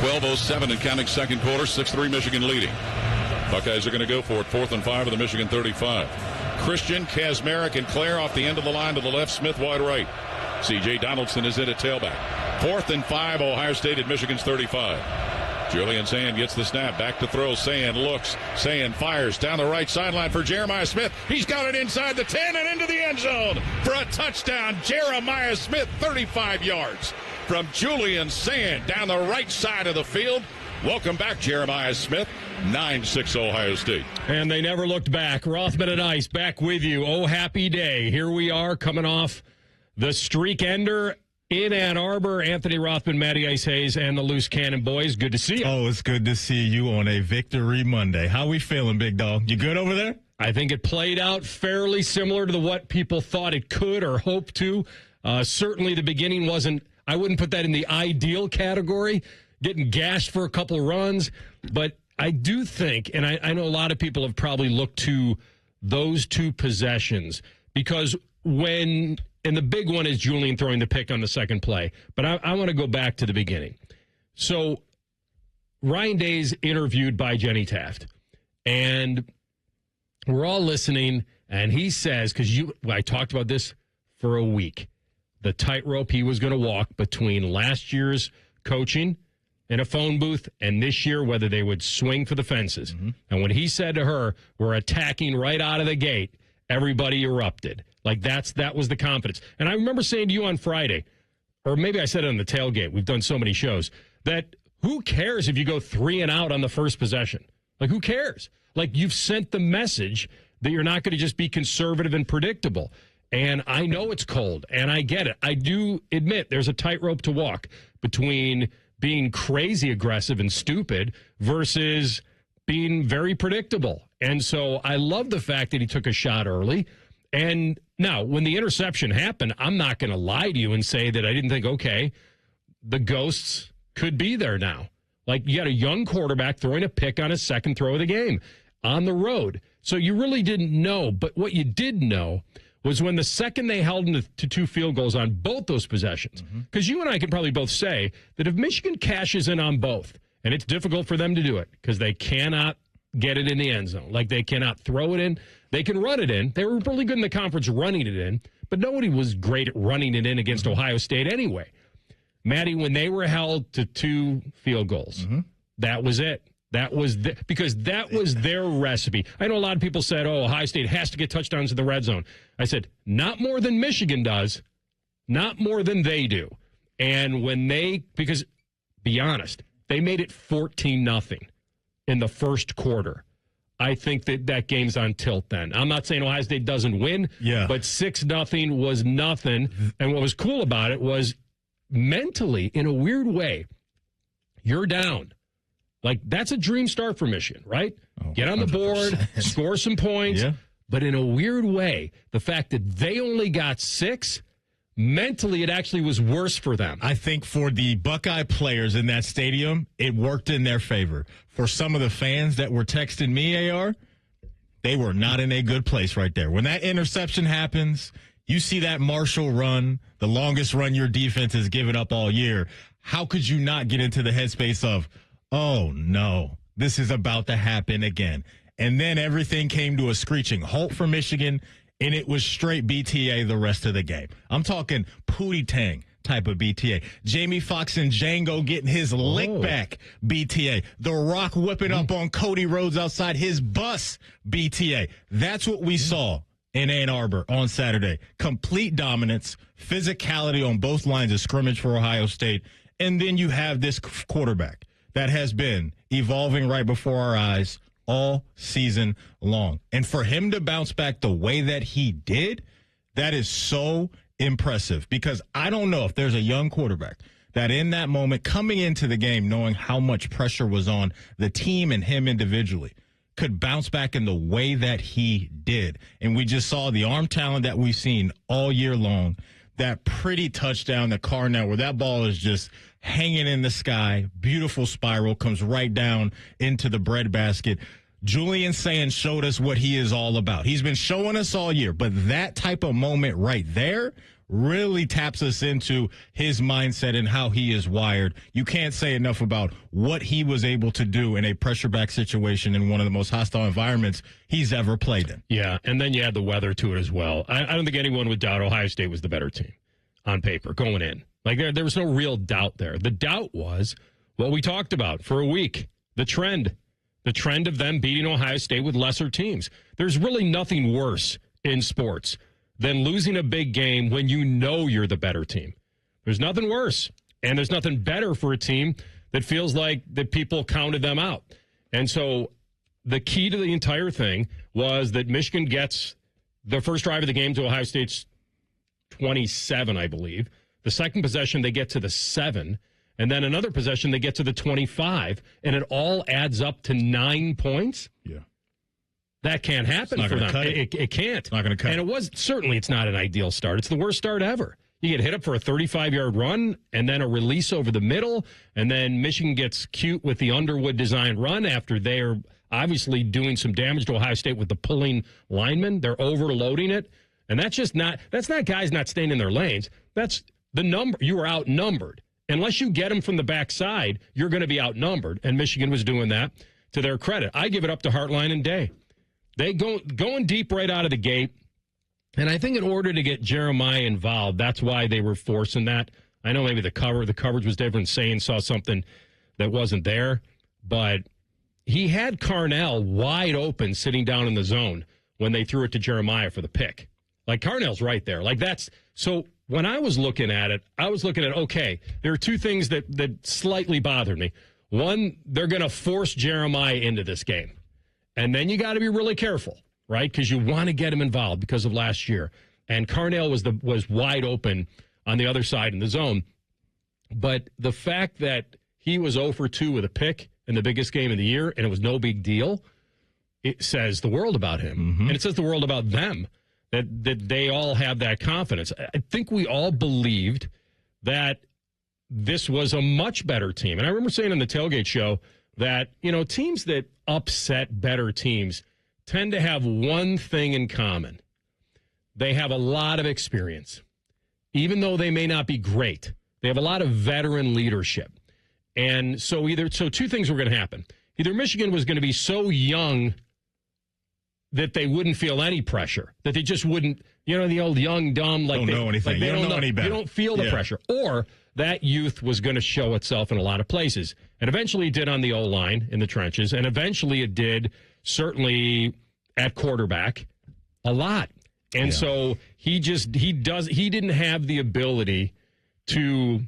12:07 and counting second quarter, 6-3 Michigan leading. Buckeyes are going to go for it. 4th and 5 of the Michigan 35. Christian, Kazmarek, and Clare off the end of the line to the left. Smith wide right. C.J. Donaldson is in at tailback. 4th and 5, Ohio State at Michigan's 35. Julian Sayin gets the snap. Back to throw. Sayin looks. Sayin fires down the right sideline for Jeremiah Smith. He's got it inside the 10 and into the end zone for a touchdown. Jeremiah Smith, 35 yards from Julian Sayin down the right side of the field. Welcome back, Jeremiah Smith. 9-6 Ohio State. And they never looked back. Rothman Ice back with you. Oh, happy day. Here we are coming off the streak ender in Ann Arbor. Anthony Rothman, Matty Ice Hayes, and the Loose Cannon boys. Good to see you. Oh, it's good to see you on a Victory Monday. How we feeling, big dog? You good over there? I think it played out fairly similar to what people thought it could or hoped to. Certainly the beginning wasn't, I wouldn't put that in the ideal category, getting gashed for a couple runs. But I do think, and I know a lot of people have probably looked to those two possessions because when, and the big one is Julian throwing the pick on the second play. But I want to go back to the beginning. So Ryan Day's interviewed by Jenny Taft, and we're all listening, and he says, because I talked about this for a week, the tightrope he was going to walk between last year's coaching in a phone booth and this year, whether they would swing for the fences. Mm-hmm. And when he said to her, we're attacking right out of the gate, everybody erupted. Like that was the confidence. And I remember saying to you on Friday, or maybe I said it on the tailgate, we've done so many shows, that who cares if you go 3 and out on the first possession? Like, who cares? Like, you've sent the message that you're not going to just be conservative and predictable. And I know it's cold, and I get it. I do admit there's a tightrope to walk between being crazy aggressive and stupid versus being very predictable. And so I love the fact that he took a shot early. And now, when the interception happened, I'm not going to lie to you and say that I didn't think, okay, the ghosts could be there now. Like, you got a young quarterback throwing a pick on his second throw of the game on the road. So you really didn't know. But what you did know was when the second they held him to 2 field goals on both those possessions, because you and I can probably both say that if Michigan cashes in on both, and it's difficult for them to do it because they cannot get it in the end zone. Like, they cannot throw it in. They can run it in. They were really good in the conference running it in, but nobody was great at running it in against Ohio State anyway. Matty, when they were held to 2 field goals, that was it. That was because that was their recipe. I know a lot of people said, oh, Ohio State has to get touchdowns in the red zone. I said, not more than Michigan does, not more than they do. And when because be honest, they made it 14-0 in the first quarter. I think that game's on tilt then. I'm not saying Ohio State doesn't win, but 6-0 was nothing. And what was cool about it was mentally, in a weird way, you're down. Like, that's a dream start for Michigan, right? Oh, get on the board, score some points. Yeah. But in a weird way, the fact that they only got 6, mentally it actually was worse for them. I think for the Buckeye players in that stadium, it worked in their favor. For some of the fans that were texting me, AR, they were not in a good place right there. When that interception happens, you see that Marshall run, the longest run your defense has given up all year. How could you not get into the headspace of, oh, no, this is about to happen again? And then everything came to a screeching halt for Michigan, and it was straight BTA the rest of the game. I'm talking Pootie Tang type of BTA. Jamie Foxx and Django getting his lick back BTA. The Rock whipping up on Cody Rhodes outside his bus BTA. That's what we saw in Ann Arbor on Saturday. Complete dominance, physicality on both lines of scrimmage for Ohio State. And then you have this quarterback that has been evolving right before our eyes all season long. And for him to bounce back the way that he did, that is so impressive, because I don't know if there's a young quarterback that in that moment coming into the game, knowing how much pressure was on the team and him individually, could bounce back in the way that he did. And we just saw the arm talent that we've seen all year long, that pretty touchdown that Carnell, where that ball is just hanging in the sky, beautiful spiral, comes right down into the breadbasket. Julian Sayin showed us what he is all about. He's been showing us all year, but that type of moment right there really taps us into his mindset and how he is wired. You can't say enough about what he was able to do in a pressure back situation in one of the most hostile environments he's ever played in. Yeah, and then you add the weather to it as well. I don't think anyone would doubt Ohio State was the better team on paper going in. Like there was no real doubt there. The doubt was what we talked about for a week, the trend of them beating Ohio State with lesser teams. There's really nothing worse in sports than losing a big game when you know you're the better team. There's nothing worse, and there's nothing better for a team that feels like that people counted them out. And so the key to the entire thing was that Michigan gets the first drive of the game to Ohio State's 27, I believe. The second possession, they get to the 7. And then another possession, they get to the 25. And it all adds up to 9 points? Yeah. That can't happen for them. It can't. It's not going to cut. And it's not an ideal start. It's the worst start ever. You get hit up for a 35-yard run and then a release over the middle, and then Michigan gets cute with the Underwood design run after they're obviously doing some damage to Ohio State with the pulling linemen. They're overloading it. And that's not guys not staying in their lanes. That's the number. You are outnumbered. Unless you get them from the backside, you're going to be outnumbered. And Michigan was doing that to their credit. I give it up to Hartline and Day. They going deep right out of the gate. And I think in order to get Jeremiah involved, that's why they were forcing that. I know maybe the coverage was different. Sayin saw something that wasn't there. But he had Carnell wide open sitting down in the zone when they threw it to Jeremiah for the pick. Like, Carnell's right there. Like, that's – so when I was looking at it, okay, there are two things that slightly bothered me. One, they're going to force Jeremiah into this game. And then you got to be really careful, right? Because you want to get him involved because of last year. And Carnell was wide open on the other side in the zone. But the fact that he was 0 for 2 with a pick in the biggest game of the year, and it was no big deal, it says the world about him. Mm-hmm. And it says the world about them, that they all have that confidence. I think we all believed that this was a much better team. And I remember saying on the tailgate show that, teams that upset better teams tend to have one thing in common. They have a lot of experience. Even though they may not be great, they have a lot of veteran leadership. And so two things were going to happen. Either Michigan was going to be so young that they wouldn't feel any pressure, that they just wouldn't, the old young, dumb, like don't know anything. Like they don't know any better. You don't feel the pressure. Or that youth was going to show itself in a lot of places. And eventually it did on the O-line in the trenches. And eventually it did certainly at quarterback a lot. And so he didn't have the ability to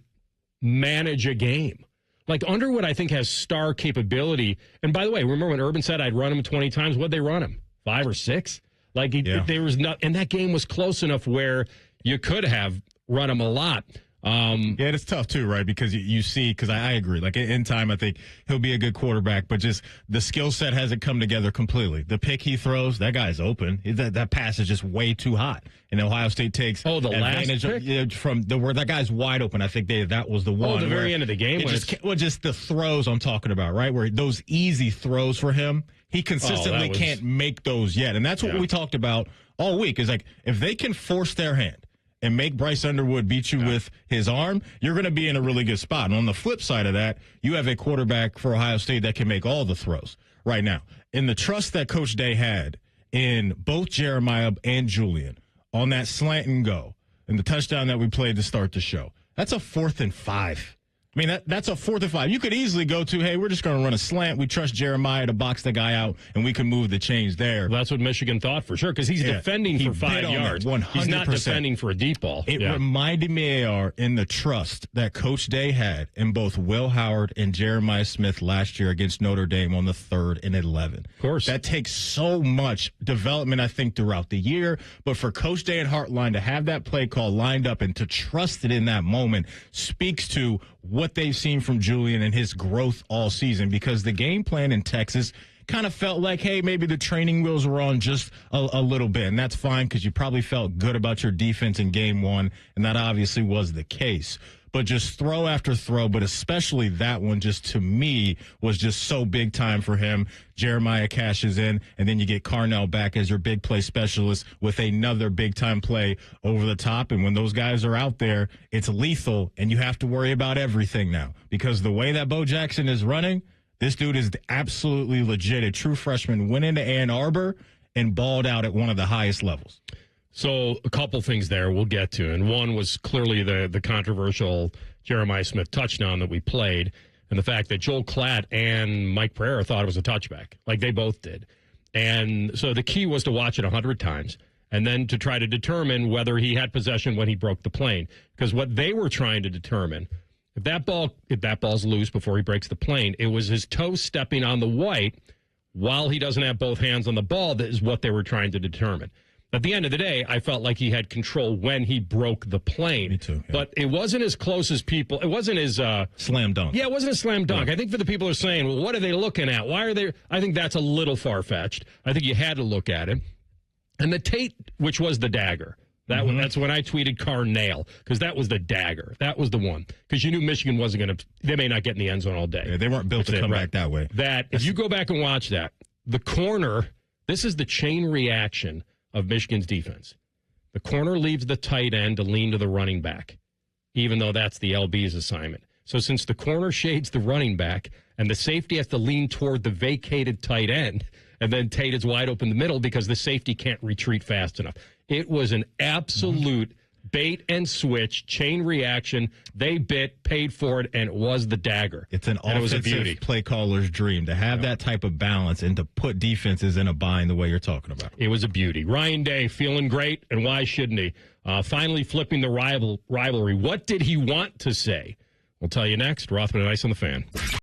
manage a game. Like Underwood, I think, has star capability. And by the way, remember when Urban said I'd run him 20 times? What'd they run him? 5 or 6? Like there was not, and that game was close enough where you could have run him a lot. It's tough too, right? Because you see, because I agree. Like in time, I think he'll be a good quarterback, but just the skill set hasn't come together completely. The pick he throws, that guy's open. That pass is just way too hot, and Ohio State takes advantage of where that guy's wide open. I think that was the one. The very end of the game, just the throws I'm talking about, right? Where those easy throws for him, he consistently can't make those yet, and that's what we talked about all week. Is like if they can force their hand and make Bryce Underwood beat you with his arm, you're going to be in a really good spot. And on the flip side of that, you have a quarterback for Ohio State that can make all the throws right now. And the trust that Coach Day had in both Jeremiah and Julian on that slant and go and the touchdown that we played to start the show, that's a 4th and 5. I mean, that's a 4th and 5. You could easily go to, hey, we're just going to run a slant. We trust Jeremiah to box the guy out, and we can move the chains there. Well, that's what Michigan thought for sure, because he's defending for 5 yards. 100%. He's not defending for a deep ball. It reminded me, AR, in the trust that Coach Day had in both Will Howard and Jeremiah Smith last year against Notre Dame on the 3rd and 11. Of course. That takes so much development, I think, throughout the year. But for Coach Day and Hartline to have that play call lined up and to trust it in that moment speaks to what they've seen from Julian and his growth all season, because the game plan in Texas kind of felt like, hey, maybe the training wheels were on just a little bit, and that's fine because you probably felt good about your defense in game 1, and that obviously was the case. but just throw after throw, but especially that one just to me was just so big time for him. Jeremiah cashes in, and then you get Carnell back as your big play specialist with another big time play over the top. And when those guys are out there, it's lethal, and you have to worry about everything now because the way that Bo Jackson is running, this dude is absolutely legit. A true freshman went into Ann Arbor and balled out at one of the highest levels. So a couple things there we'll get to. And one was clearly the controversial Jeremiah Smith touchdown that we played and the fact that Joel Klatt and Mike Pereira thought it was a touchback, like they both did. And so the key was to watch it 100 times and then to try to determine whether he had possession when he broke the plane. Because what they were trying to determine, if that ball's loose before he breaks the plane, it was his toe stepping on the white while he doesn't have both hands on the ball. That is what they were trying to determine. At the end of the day, I felt like he had control when he broke the plane. Me too. Yeah. But it wasn't as close as people. It wasn't as slam dunk. Yeah, it wasn't a slam dunk. Yeah. I think for the people who are saying, well, what are they looking at? Why are they? I think that's a little far-fetched. I think you had to look at it. And the Tate, which was the dagger. That's when I tweeted Carnell, because that was the dagger. That was the one. Because you knew Michigan wasn't going to, they may not get in the end zone all day. Yeah, they weren't built to come back that way. If you go back and watch that, the corner, this is the chain reaction of Michigan's defense. The corner leaves the tight end to lean to the running back, even though that's the LB's assignment. So since the corner shades the running back and the safety has to lean toward the vacated tight end, and then Tate is wide open in the middle because the safety can't retreat fast enough. It was an absolute bait and switch, chain reaction. They bit, paid for it, and it was the dagger. It's an offensive play caller's dream to have that type of balance and to put defenses in a bind the way you're talking about. It was a beauty. Ryan Day feeling great, and why shouldn't he? Finally flipping the rivalry. What did he want to say? We'll tell you next. Rothman Ice on the Fan.